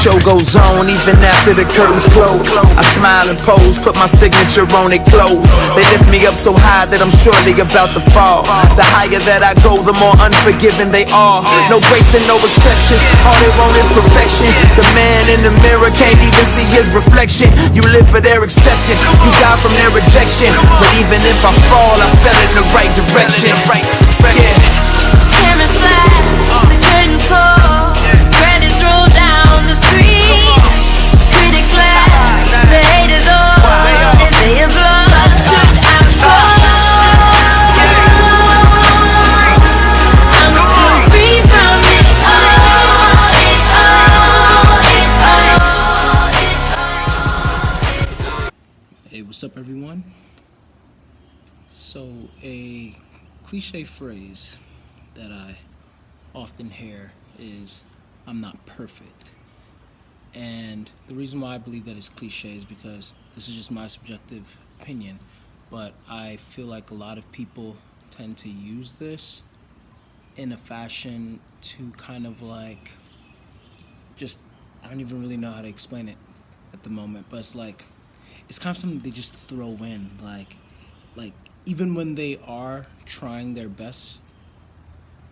show goes on even after the curtains close. I smile and pose, put my signature on it close. They lift me up so high that I'm surely about to fall. The higher that I go, the more unforgiving they are. No grace and no exceptions, all they want is perfection. The man in the mirror can't even see his reflection. You live for their acceptance, you die from their rejection. But even if I fall, I fell in the right direction. Cameras flash, the curtains pull, credits roll down the street. Critics laugh, the haters all, and they applaud. But should I fall, I'm still free from it all, it all. Hey, what's up, everyone? So, a cliche phrase that I often hear is, I'm not perfect. And the reason why I believe that is cliche is because this is just my subjective opinion, but I feel like a lot of people tend to use this in a fashion to kind of like, just, I don't even really know how to explain it at the moment, but it's like, it's kind of something they just throw in, like even when they are trying their best,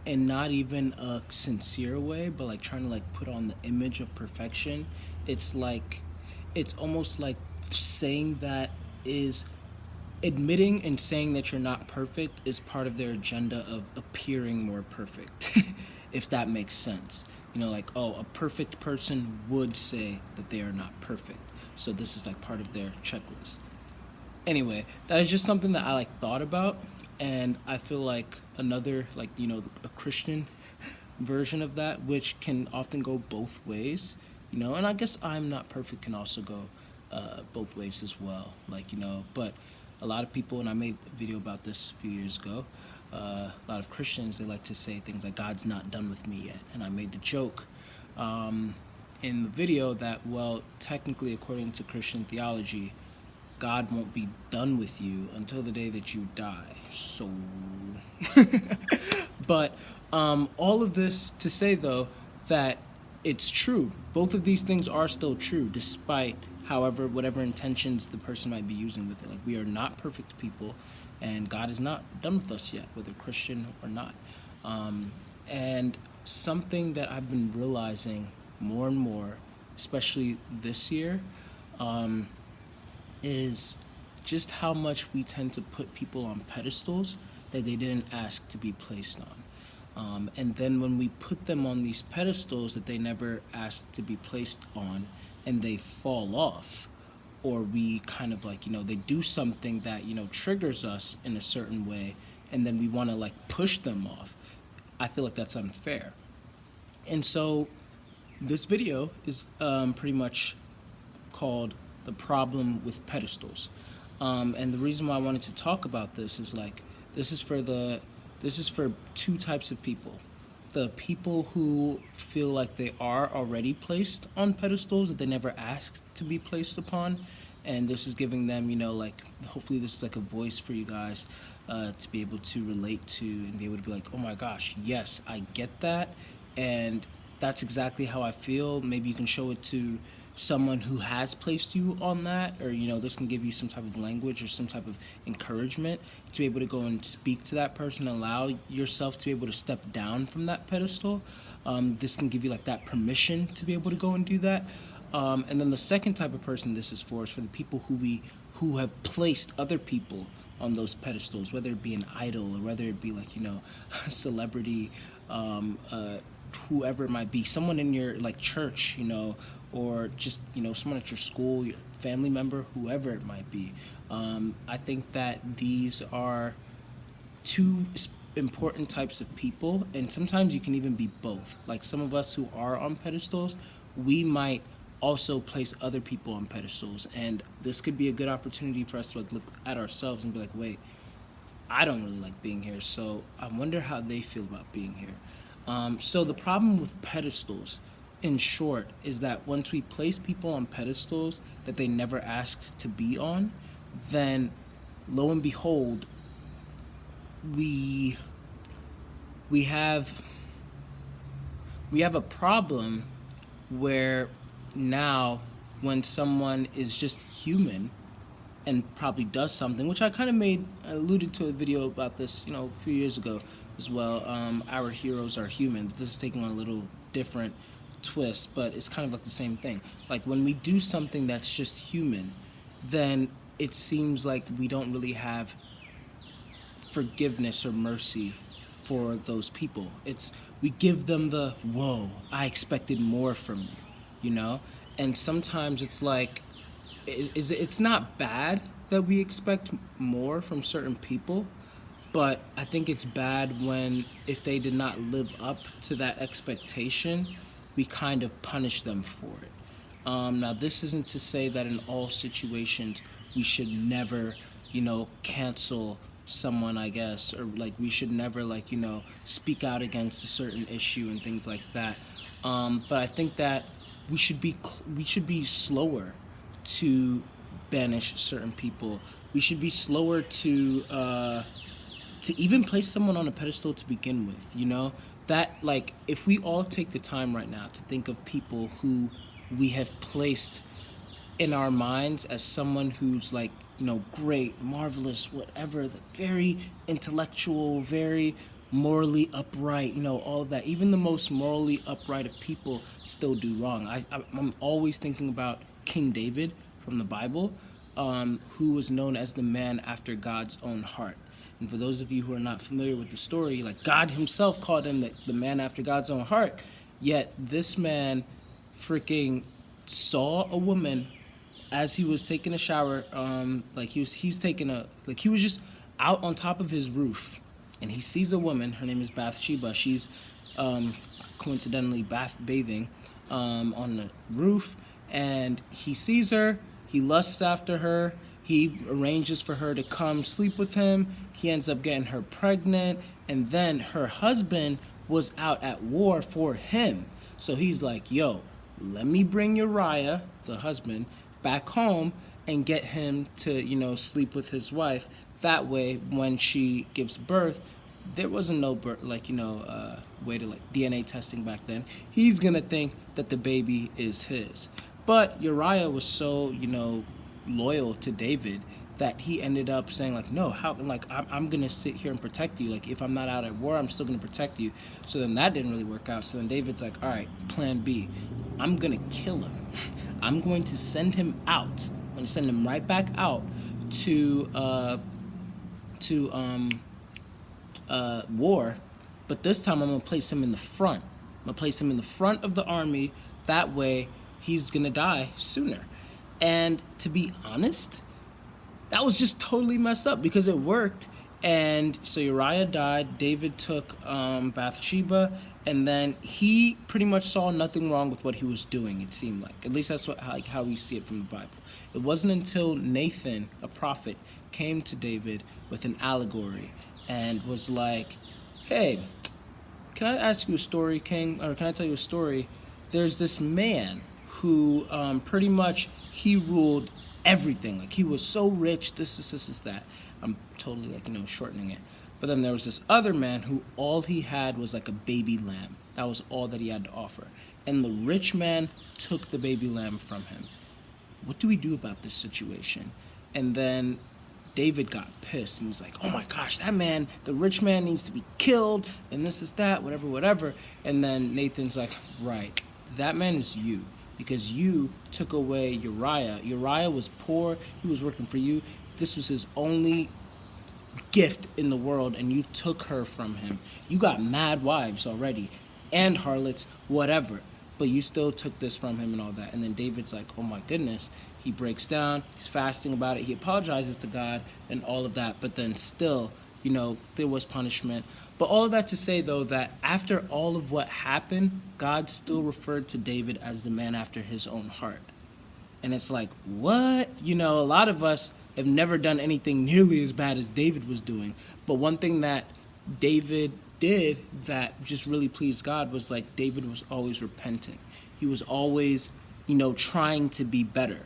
and not even a sincere way, but like trying to like put on the image of perfection. It's like, it's almost like saying that is admitting and saying that you're not perfect is part of their agenda of appearing more perfect. If that makes sense. You know, like, oh, a perfect person would say that they are not perfect, so this is like part of their checklist. Anyway, that is just something that I like thought about, and I feel like another, like, you know, a Christian version of that, which can often go both ways, you know, and I guess I'm not perfect can also go both ways as well, like, you know, but a lot of people, and I made a video about this a few years ago, a lot of Christians, they like to say things like, God's not done with me yet, and I made the joke in the video that, well, technically, according to Christian theology, God won't be done with you until the day that you die. So, but all of this to say, though, that it's true. Both of these things are still true, despite, however, whatever intentions the person might be using with it. Like, we are not perfect people, and God is not done with us yet, whether Christian or not. And something that I've been realizing more and more, especially this year, is just how much we tend to put people on pedestals that they didn't ask to be placed on. And then when we put them on these pedestals that they never asked to be placed on, and they fall off, or we kind of like, you know, they do something that, you know, triggers us in a certain way, and then we want to like push them off, I feel like that's unfair. And so this video is pretty much called The Problem with Pedestals. And the reason why I wanted to talk about this is like, this is for two types of people. The people who feel like they are already placed on pedestals that they never asked to be placed upon, and this is giving them, you know, like, hopefully this is like a voice for you guys to be able to relate to and be able to be like, oh my gosh, yes, I get that, and that's exactly how I feel. Maybe you can show it to someone who has placed you on that, or, you know, this can give you some type of language or some type of encouragement to be able to go and speak to that person, allow yourself to be able to step down from that pedestal. This can give you like that permission to be able to go and do that. And then the second type of person this is for the people who have placed other people on those pedestals, whether it be an idol or whether it be like, you know, a celebrity, whoever it might be, someone in your like church, you know, or just, you know, someone at your school, your family member, whoever it might be. I think that these are two important types of people, and sometimes you can even be both. Like, some of us who are on pedestals, we might also place other people on pedestals, and this could be a good opportunity for us to like look at ourselves and be like, wait, I don't really like being here, so I wonder how they feel about being here. So the problem with pedestals, in short, is that once we place people on pedestals that they never asked to be on, then lo and behold, we have a problem where now when someone is just human and probably does something, which I kind of alluded to a video about this, a few years ago as well. Our heroes are human. This is taking on a little different twist, but it's kind of like the same thing. Like when we do something that's just human, then it seems like we don't really have forgiveness or mercy for those people. We give them the, whoa, I expected more from you, And sometimes it's like, it's not bad that we expect more from certain people, but I think it's bad if they did not live up to that expectation, we kind of punish them for it. Now, this isn't to say that in all situations we should never, cancel someone, I guess, or like we should never speak out against a certain issue and things like that. But I think that we should be slower to banish certain people. We should be slower to even place someone on a pedestal to begin with. That, like, if we all take the time right now to think of people who we have placed in our minds as someone who's like, great, marvelous, whatever, very intellectual, very morally upright, all of that. Even the most morally upright of people still do wrong. I'm always thinking about King David from the Bible, who was known as the man after God's own heart. And for those of you who are not familiar with the story, like, God himself called him the man after God's own heart. Yet this man freaking saw a woman as he was taking a shower. He was just out on top of his roof, and he sees a woman. Her name is Bathsheba. She's coincidentally bathing on the roof, and he sees her. He lusts after her. He arranges for her to come sleep with him. He ends up getting her pregnant, and then her husband was out at war for him. So he's like, yo, let me bring Uriah, the husband, back home and get him to, sleep with his wife. That way, when she gives birth, there wasn't no way to DNA testing back then. He's gonna think that the baby is his. But Uriah was so, loyal to David that he ended up saying no, I'm gonna sit here and protect you. Like, if I'm not out at war, I'm still gonna protect you. So then that didn't really work out. So then David's like, all right, plan B. I'm gonna kill him. I'm going to send him out. I'm gonna send him right back out to war, but this time I'm gonna place him in the front. I'm gonna place him in the front of the army. That way, he's gonna die sooner. And to be honest, that was just totally messed up because it worked. And so Uriah died. David took Bathsheba, and then he pretty much saw nothing wrong with what he was doing. It seemed like, at least that's how we see it from the Bible. It wasn't until Nathan, a prophet, came to David with an allegory and was like, hey, can I ask you a story, King? Or can I tell you a story? There's this man who pretty much, he ruled everything. Like, he was so rich, this, that. I'm totally, shortening it. But then there was this other man who all he had was like a baby lamb. That was all that he had to offer. And the rich man took the baby lamb from him. What do we do about this situation? And then David got pissed, and he's like, oh my gosh, that man, the rich man, needs to be killed, and this is that, whatever. And then Nathan's like, right, that man is you, because you took away Uriah. Uriah was poor, he was working for you. This was his only gift in the world, and you took her from him. You got mad wives already, and harlots, whatever, but you still took this from him and all that. And then David's like, oh my goodness. He breaks down, he's fasting about it, he apologizes to God and all of that, but then still, there was punishment. But all of that to say, though, that after all of what happened, God still referred to David as the man after his own heart. And it's like, what? A lot of us have never done anything nearly as bad as David was doing. But one thing that David did that just really pleased God was, like, David was always repentant. He was always, trying to be better.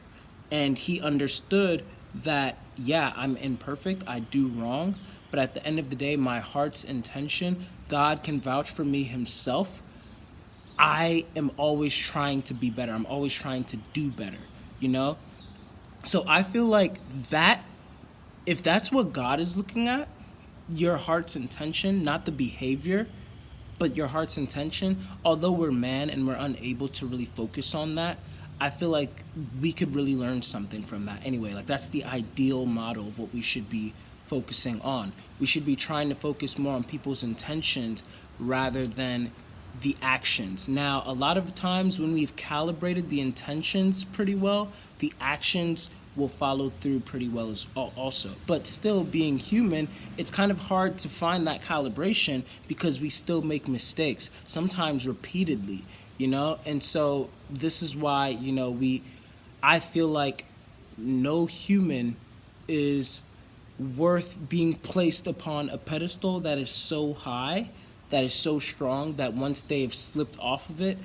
And he understood that, yeah, I'm imperfect, I do wrong, but at the end of the day, my heart's intention, God can vouch for me himself, I am always trying to be better. I'm always trying to do better, you know? So I feel like that, if that's what God is looking at, your heart's intention, not the behavior, but your heart's intention, although we're man and we're unable to really focus on that, I feel like we could really learn something from that anyway. Like, that's the ideal model of what we should be focusing on. We should be trying to focus more on people's intentions rather than the actions. Now, a lot of times when we've calibrated the intentions pretty well, the actions will follow through pretty well as also. But still, being human, it's kind of hard to find that calibration because we still make mistakes, sometimes repeatedly, you know? And so this is why, you know, I feel like no human is worth being placed upon a pedestal that is so high, that is so strong, that once they've slipped off of it,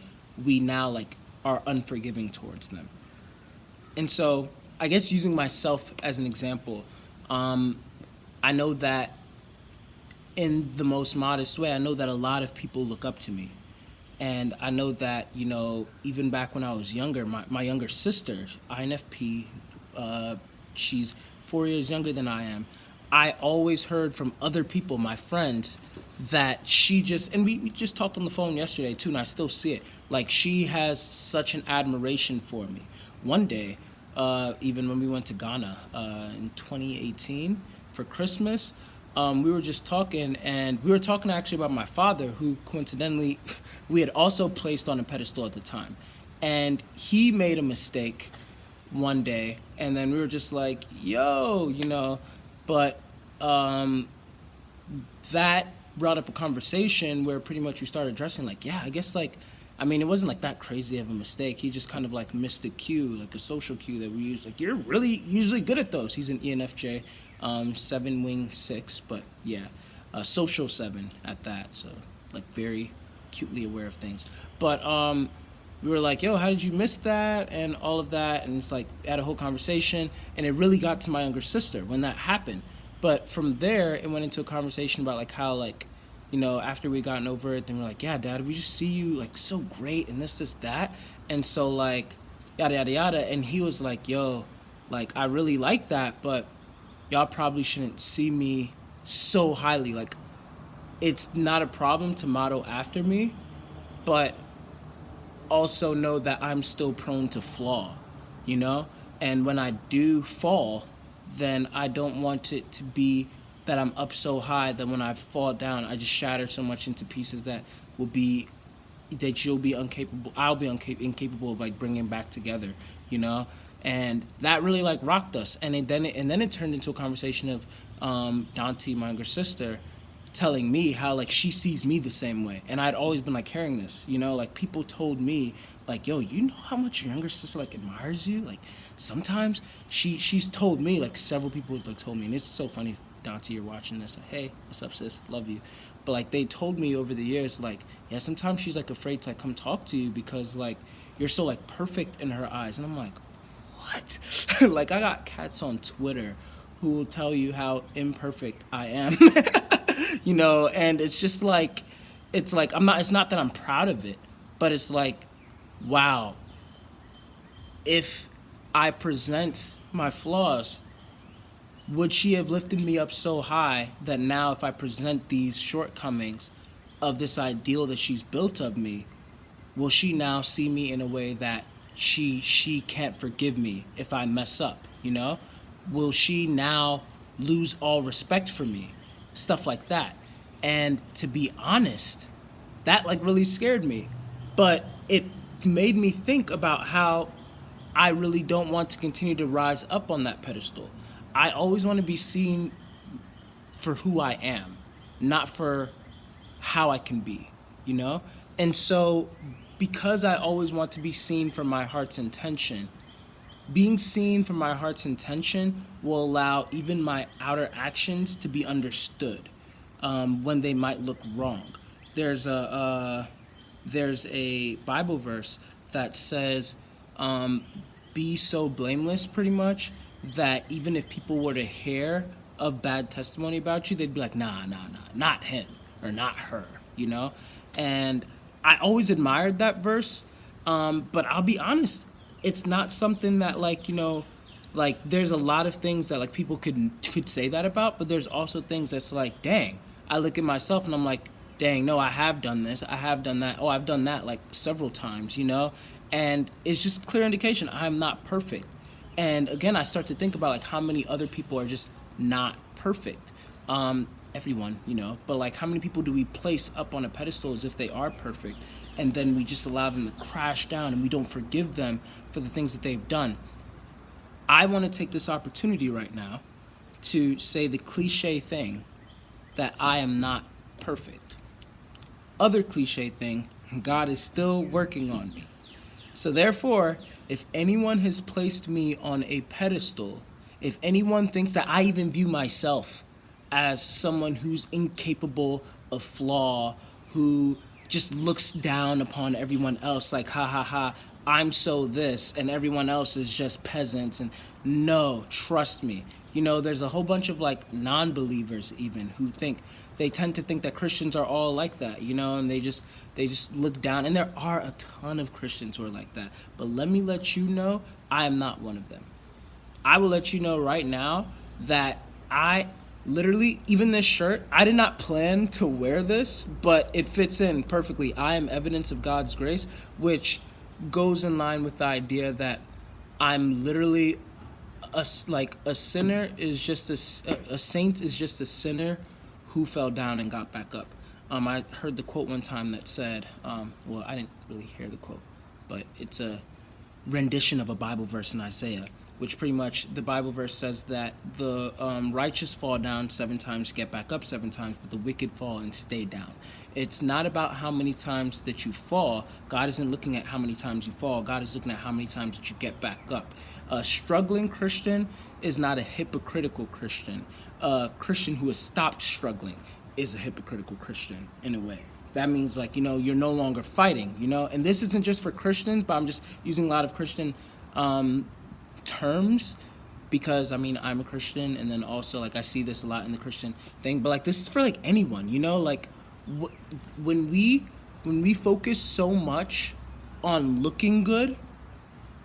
we now like are unforgiving towards them. And so I guess using myself as an example, I know that in the most modest way, I know that a lot of people look up to me. And I know that, you know, even back when I was younger, my younger sister, INFP, she's 4 years younger than I am. I always heard from other people, my friends, that she just, and we just talked on the phone yesterday too, and I still see it, like she has such an admiration for me. One day, even when we went to Ghana in 2018 for Christmas, we were just talking, and we were talking actually about my father, who coincidentally we had also placed on a pedestal at the time. And he made a mistake one day, and then we were just like, yo, you know, but that brought up a conversation where pretty much we started addressing, like, yeah, I guess, like, I mean, it wasn't like that crazy of a mistake. He just kind of like missed a cue, like a social cue that we use. Like, you're really usually good at those. He's an ENFJ, 7 wing 6, but yeah, social 7 at that. So like very acutely aware of things. But we were like, yo, how did you miss that? And all of that. And it's like, had a whole conversation, and it really got to my younger sister when that happened. But from there, it went into a conversation about like how, like, you know, after we gotten over it, then we're like, yeah, Dad, we just see you like so great and this, that. And so like, yada, yada, yada. And he was like, yo, like, I really like that, but y'all probably shouldn't see me so highly. Like, it's not a problem to model after me, but also know that I'm still prone to flaw, you know? And when I do fall, then I don't want it to be that I'm up so high that when I fall down, I just shatter so much into pieces that will be, that you'll be incapable, I'll be incapable of like bringing back together, you know? And that really like rocked us. And then it turned into a conversation of Dante, my younger sister, telling me how like she sees me the same way. And I'd always been like hearing this, you know, like people told me like, yo, you know how much your younger sister like admires you? Like sometimes she's told me, like several people like told me, and it's so funny, Dante, you're watching this, like, hey, what's up, sis? Love you. But like they told me over the years, like, yeah, sometimes she's like afraid to like come talk to you because like you're so like perfect in her eyes. And I'm like, what? Like I got cats on Twitter who will tell you how imperfect I am. You know, and it's just like, it's like it's not that I'm proud of it, but it's like, wow, if I present my flaws, would she have lifted me up so high that now if I present these shortcomings of this ideal that she's built of me, will she now see me in a way that she can't forgive me if I mess up, you know? Will she now lose all respect for me? Stuff like that. And to be honest, that like really scared me. But it made me think about how I really don't want to continue to rise up on that pedestal. I always want to be seen for who I am, not for how I can be, you know? And so because I always want to be seen for my heart's intention, being seen for my heart's intention will allow even my outer actions to be understood when they might look wrong. There's a Bible verse that says, be so blameless, pretty much, that even if people were to hear of bad testimony about you, they'd be like, nah, not him or not her, you know? And I always admired that verse, but I'll be honest, it's not something that, like, you know, like, there's a lot of things that, like, people could say that about, but there's also things that's like, dang, I look at myself and I'm like, dang, no, I have done this, I have done that, oh, I've done that, like, several times, you know? And it's just clear indication I'm not perfect. And again, I start to think about, like, how many other people are just not perfect. Everyone, you know, but, like, how many people do we place up on a pedestal as if they are perfect, and then we just allow them to crash down and we don't forgive them for the things that they've done? I want to take this opportunity right now to say the cliche thing that I am not perfect. Other cliche thing, God is still working on me. So therefore, if anyone has placed me on a pedestal, if anyone thinks that I even view myself as someone who's incapable of flaw, who just looks down upon everyone else like, ha ha ha, I'm so this, and everyone else is just peasants, and no, trust me. You know, there's a whole bunch of, like, non-believers even who they tend to think that Christians are all like that, you know, and they just look down, and there are a ton of Christians who are like that. But let me let you know, I am not one of them. I will let you know right now that I literally, even this shirt, I did not plan to wear this, but it fits in perfectly. I am evidence of God's grace, which goes in line with the idea that I'm literally a sinner is just a saint is just a sinner who fell down and got back up. I heard the quote one time that said, well, I didn't really hear the quote, but it's a rendition of a Bible verse in Isaiah, which pretty much the Bible verse says that the righteous fall down 7 times, get back up 7 times, but the wicked fall and stay down. It's not about how many times that you fall. God isn't looking at how many times you fall. God is looking at how many times that you get back up. A struggling Christian is not a hypocritical Christian. A Christian who has stopped struggling is a hypocritical Christian in a way. That means, like, you know, you're no longer fighting, you know? And this isn't just for Christians, but I'm just using a lot of Christian terms because, I mean, I'm a Christian, and then also, like, I see this a lot in the Christian thing. But, like, this is for, like, anyone, you know? Like, when we focus so much on looking good,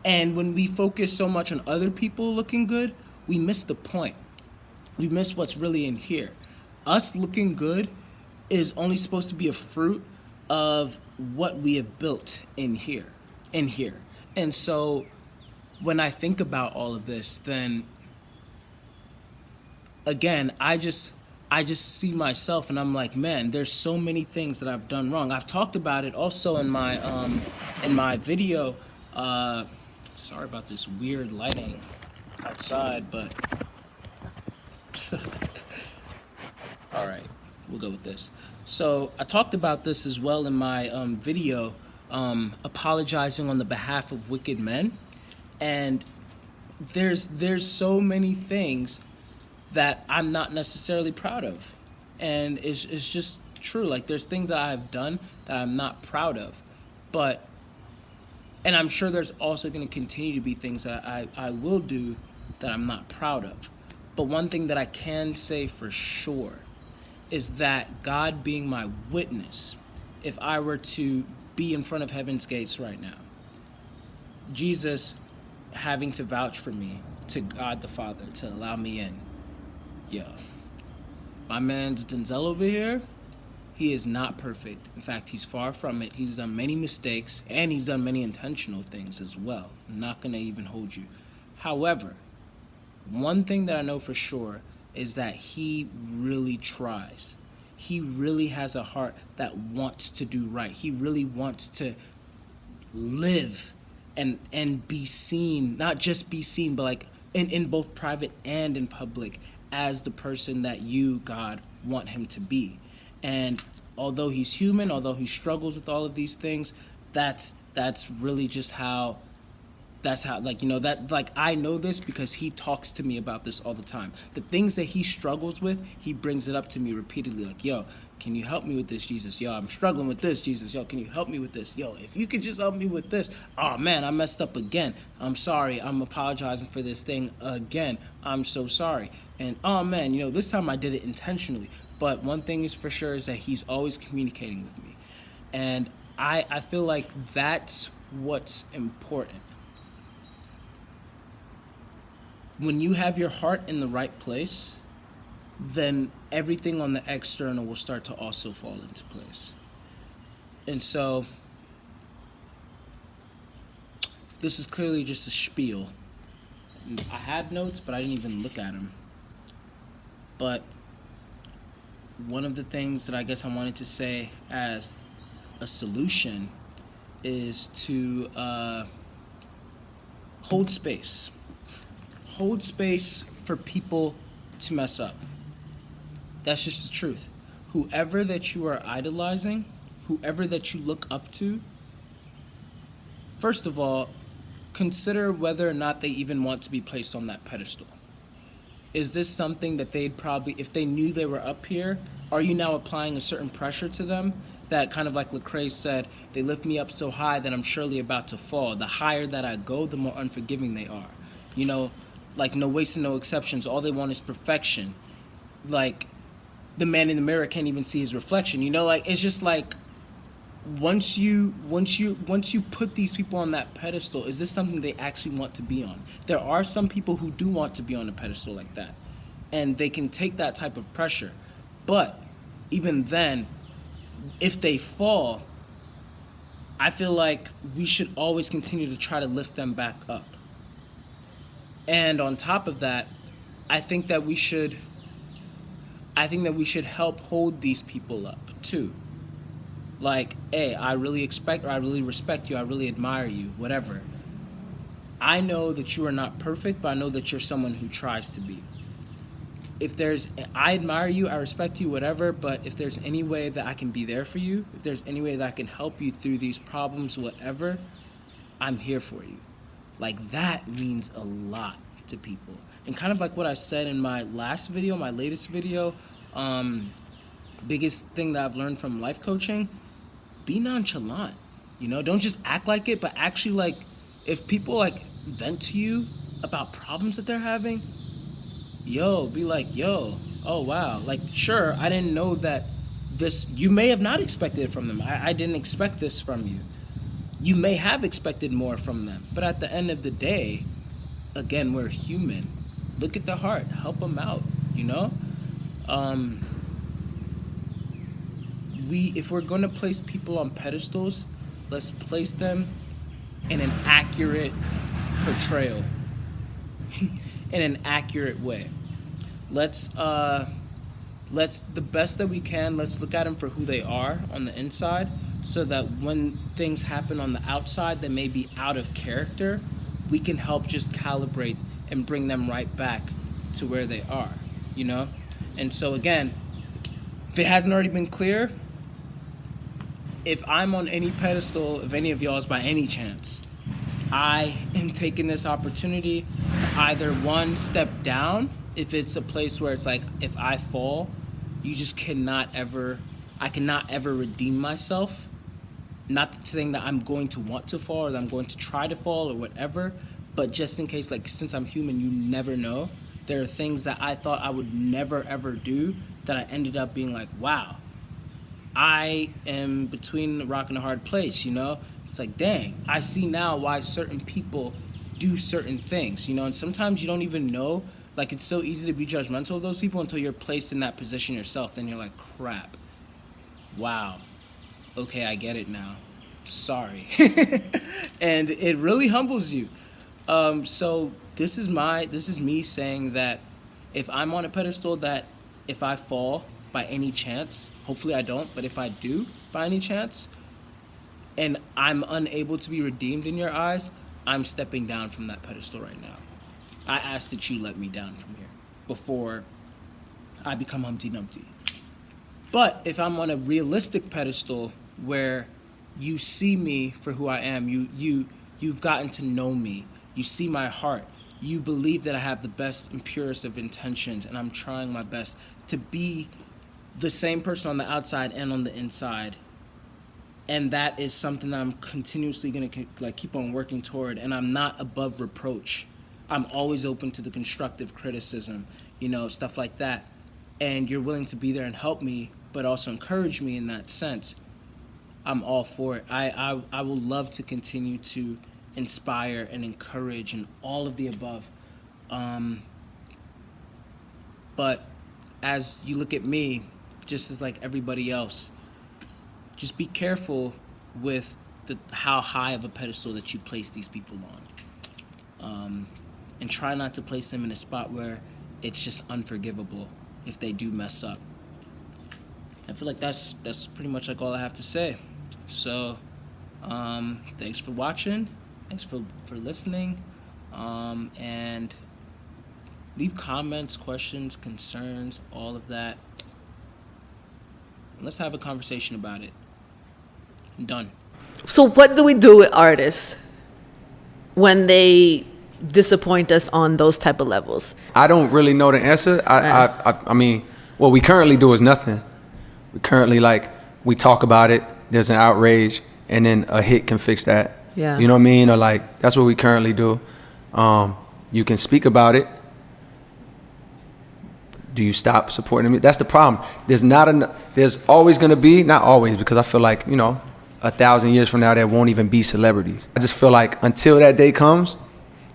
and when we focus so much on other people looking good, we miss the point. We miss what's really in here. Us looking good is only supposed to be a fruit of what we have built in here. And so when I think about all of this, then again, I just see myself and I'm like, man, there's so many things that I've done wrong. I've talked about it also in my video. Sorry about this weird lighting outside, but all right, we'll go with this. So I talked about this as well in my video, apologizing on the behalf of wicked men. And there's so many things that I'm not necessarily proud of. And it's just true. Like, there's things that I've done that I'm not proud of. And I'm sure there's also going to continue to be things that I will do that I'm not proud of. But one thing that I can say for sure is that God being my witness, if I were to be in front of heaven's gates right now, Jesus having to vouch for me to God the Father to allow me in, my man's Denzel over here, he is not perfect. In fact, he's far from it. He's done many mistakes, and he's done many intentional things as well. I'm not going to even hold you. However, one thing that I know for sure is that he really tries. He really has a heart that wants to do right. He really wants to live and be seen, not just be seen, but like in both private and in public as the person that you, God, want him to be. And although he's human, although he struggles with all of these things, that's really just how, like, you know, that, like, I know this because he talks to me about this all the time. The things that he struggles with, he brings it up to me repeatedly, like, yo, can you help me with this, Jesus? Yo, I'm struggling with this, Jesus. Yo, can you help me with this? Yo, if you could just help me with this. Oh, man, I messed up again. I'm sorry. I'm apologizing for this thing again. I'm so sorry. And, oh, man, you know, this time I did it intentionally. But one thing is for sure is that he's always communicating with me. And I feel like that's what's important. When you have your heart in the right place, then everything on the external will start to also fall into place. And so this is clearly just a spiel. I had notes, but I didn't even look at them. But one of the things that I guess I wanted to say as a solution is to hold space. Hold space for people to mess up. That's just the truth. Whoever that you are idolizing, whoever that you look up to, first of all, consider whether or not they even want to be placed on that pedestal. Is this something that they'd probably, if they knew they were up here, are you now applying a certain pressure to them that kind of like Lecrae said, they lift me up so high that I'm surely about to fall. The higher that I go, the more unforgiving they are. You know, like no wasting, no exceptions. All they want is perfection. Like the man in the mirror can't even see his reflection. You know, like it's just like once you put these people on that pedestal, is this something they actually want to be on? There are some people who do want to be on a pedestal like that, and they can take that type of pressure. But even then, if they fall, I feel like we should always continue to try to lift them back up. And on top of that, I think that we should help hold these people up too. Like, hey, I really respect you, I really admire you, whatever. I know that you are not perfect, but I know that you're someone who tries to be. I admire you, I respect you, whatever, but if there's any way that I can be there for you, if there's any way that I can help you through these problems, whatever, I'm here for you. Like, that means a lot to people. And kind of like what I said in my latest video, biggest thing that I've learned from life coaching, be nonchalant. You know, don't just act like it, but actually, like, if people like vent to you about problems that they're having, be like, oh wow, like, sure, I didn't know that this, you may have not expected it from them. I didn't expect this from you. You may have expected more from them, but at the end of the day, again, we're human. Look at the heart, help them out, you know? If we're gonna place people on pedestals, let's place them in an accurate portrayal, in an accurate way. Let's the best that we can, let's look at them for who they are on the inside, so that when things happen on the outside that may be out of character, we can help just calibrate and bring them right back to where they are, you know? And so again, if it hasn't already been clear, if I'm on any pedestal, if any of y'all is by any chance, I am taking this opportunity to either, one, step down, if it's a place where it's like, if I fall, I cannot ever redeem myself. Not saying that I'm going to want to fall or that I'm going to try to fall or whatever, but just in case, like, since I'm human, you never know. There are things that I thought I would never ever do that I ended up being like, wow, I am between a rock and a hard place, you know? It's like, dang, I see now why certain people do certain things, you know? And sometimes you don't even know, like, it's so easy to be judgmental of those people until you're placed in that position yourself. Then you're like, crap, wow, okay, I get it now, sorry. And it really humbles you. So this is me saying that if I'm on a pedestal, that if I fall by any chance, hopefully I don't, but if I do by any chance, and I'm unable to be redeemed in your eyes, I'm stepping down from that pedestal right now. I ask that you let me down from here before I become Humpty Dumpty. But if I'm on a realistic pedestal where you see me for who I am, you've gotten to know me, you see my heart, you believe that I have the best and purest of intentions, and I'm trying my best to be the same person on the outside and on the inside, and that is something that I'm continuously going to like keep on working toward. And I'm not above reproach. I'm always open to the constructive criticism, you know, stuff like that. And you're willing to be there and help me, but also encourage me in that sense. I'm all for it. I will love to continue to inspire and encourage and all of the above. But as you look at me, just as like everybody else, just be careful with how high of a pedestal that you place these people on. And try not to place them in a spot where it's just unforgivable if they do mess up. I feel like that's pretty much like all I have to say. So thanks for watching, thanks for listening, and leave comments, questions, concerns, all of that. Let's have a conversation about it. I'm done. So what do we do with artists when they disappoint us on those type of levels? I don't really know the answer. I mean, what we currently do is nothing. We currently, like, we talk about it, there's an outrage, and then a hit can fix that. Yeah. You know what I mean? Or like, that's what we currently do. You can speak about it. Do you stop supporting me? That's the problem. There's always gonna be, not always, because I feel like, you know, 1,000 years from now, there won't even be celebrities. I just feel like until that day comes,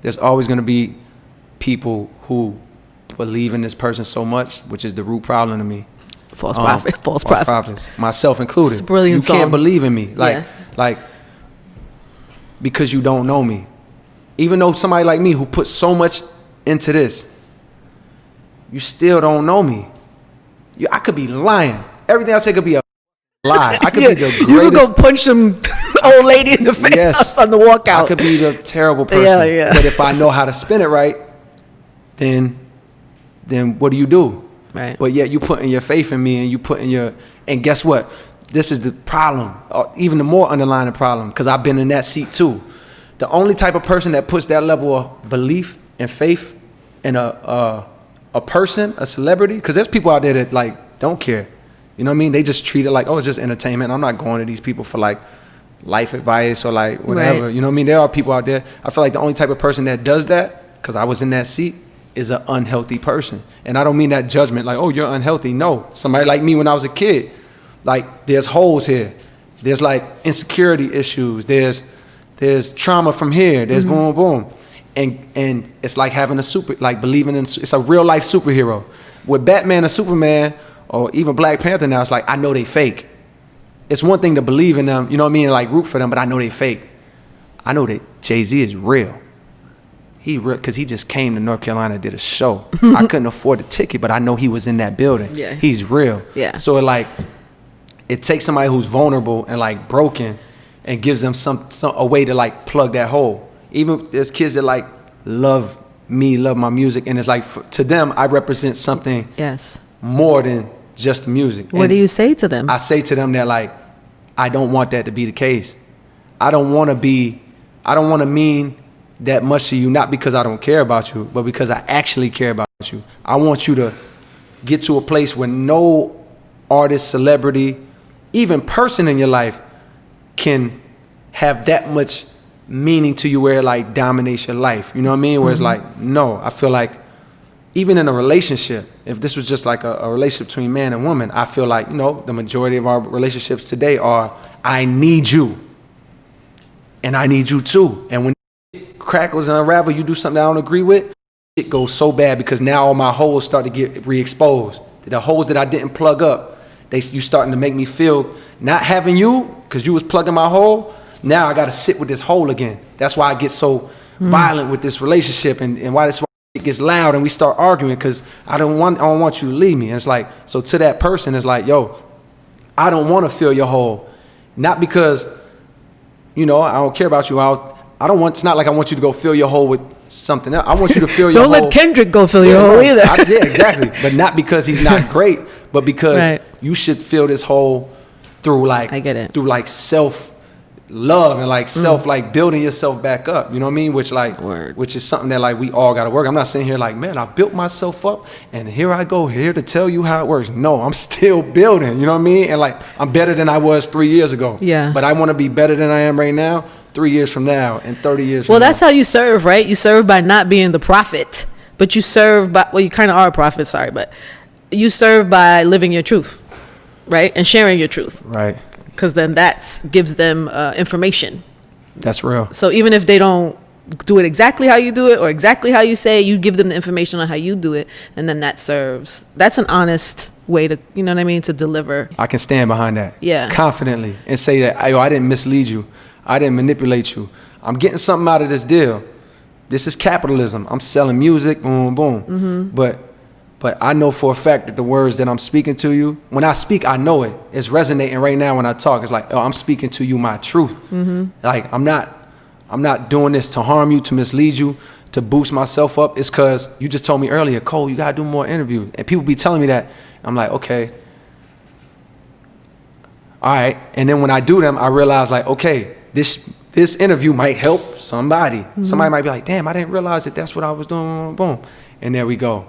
there's always gonna be people who believe in this person so much, which is the root problem to me. False prophets. Myself included. It's a brilliant You can't song. believe in me. Like, because you don't know me. Even though somebody like me who put so much into this, you still don't know me. I could be lying. Everything I say could be a lie. I could be the greatest. You could go punch some old lady in the face on the walkout. I could be the terrible person. Yeah. But if I know how to spin it right, then what do you do? Right. But yet you putting your faith in me, and guess what? This is the problem, even the more underlying problem, because I've been in that seat too. The only type of person that puts that level of belief and faith in a person, a celebrity, because there's people out there that like don't care. You know what I mean? They just treat it like, oh, it's just entertainment. I'm not going to these people for like life advice or like whatever. Right. You know what I mean? There are people out there. I feel like the only type of person that does that, because I was in that seat, is an unhealthy person. And I don't mean that judgment like, oh, you're unhealthy. No, somebody like me when I was a kid, like there's holes here. There's like insecurity issues. There's trauma from here. There's boom, boom. And it's like having believing in, it's a real life superhero. With Batman or Superman or even Black Panther now, it's like, I know they fake. It's one thing to believe in them, you know what I mean, and like root for them, but I know they fake. I know that Jay-Z is real. Because he just came to North Carolina and did a show. I couldn't afford the ticket, but I know he was in that building. Yeah. He's real. Yeah. So it takes somebody who's vulnerable and like broken and gives them a way to like plug that hole. Even there's kids that like love me, love my music, and it's like to them I represent something more than just the music. What do you say to them? I say to them that like, I don't want that to be the case. I don't want to mean that much to you, not because I don't care about you, but because I actually care about you. I want you to get to a place where no artist, celebrity, even person in your life can have that much meaning to you where it like dominates your life. You know what I mean? Where it's like, no, I feel like even in a relationship, if this was just like a relationship between man and woman, I feel like, you know, the majority of our relationships today are, I need you and I need you too. And when crackles and unravel, you do something I don't agree with, it goes so bad because now all my holes start to get re-exposed. The holes that I didn't plug up, you starting to make me feel not having you because you was plugging my hole. Now I got to sit with this hole again. That's why I get so violent with this relationship and why it gets loud and we start arguing because I don't want you to leave me. And it's like, so to that person, it's like, yo, I don't want to fill your hole. Not because, you know, I don't care about you. It's not like I want you to go fill your hole with something else. I want you to fill your hole. Don't let Kendrick go fill your hole either. Yeah, exactly. But not because he's not great, but because you should fill this hole through like, I get it. Through like self-love and like like building yourself back up. You know what I mean? Which is something that like we all got to work. I'm not sitting here like, man, I built myself up and here I go here to tell you how it works. No, I'm still building. You know what I mean? And like, I'm better than I was 3 years ago. Yeah. But I want to be better than I am right now. 3 years from now and 30 years from now. Well, that's how you serve, right? You serve by not being the prophet, but you serve by, well, you kind of are a prophet, sorry, but you serve by living your truth, right? And sharing your truth. Right. because then that gives them information. That's real. So even if they don't do it exactly how you do it or exactly how you say it, you give them the information on how you do it, and then that's an honest way to, you know what I mean, to deliver. I can stand behind that. Yeah. Confidently, and say that, yo, I didn't mislead you. I didn't manipulate you. I'm getting something out of this deal. This is capitalism. I'm selling music, boom, boom. But I know for a fact that the words that I'm speaking to you, when I speak, I know it. It's resonating right now when I talk. It's like, oh, I'm speaking to you my truth. Like, I'm not doing this to harm you, to mislead you, to boost myself up. It's because you just told me earlier, Cole, you gotta do more interviews. And people be telling me that. I'm like, okay. All right. And then when I do them, I realize, like, okay, this interview might help somebody. Somebody might be like, damn, I didn't realize that that's what I was doing. Boom. And there we go.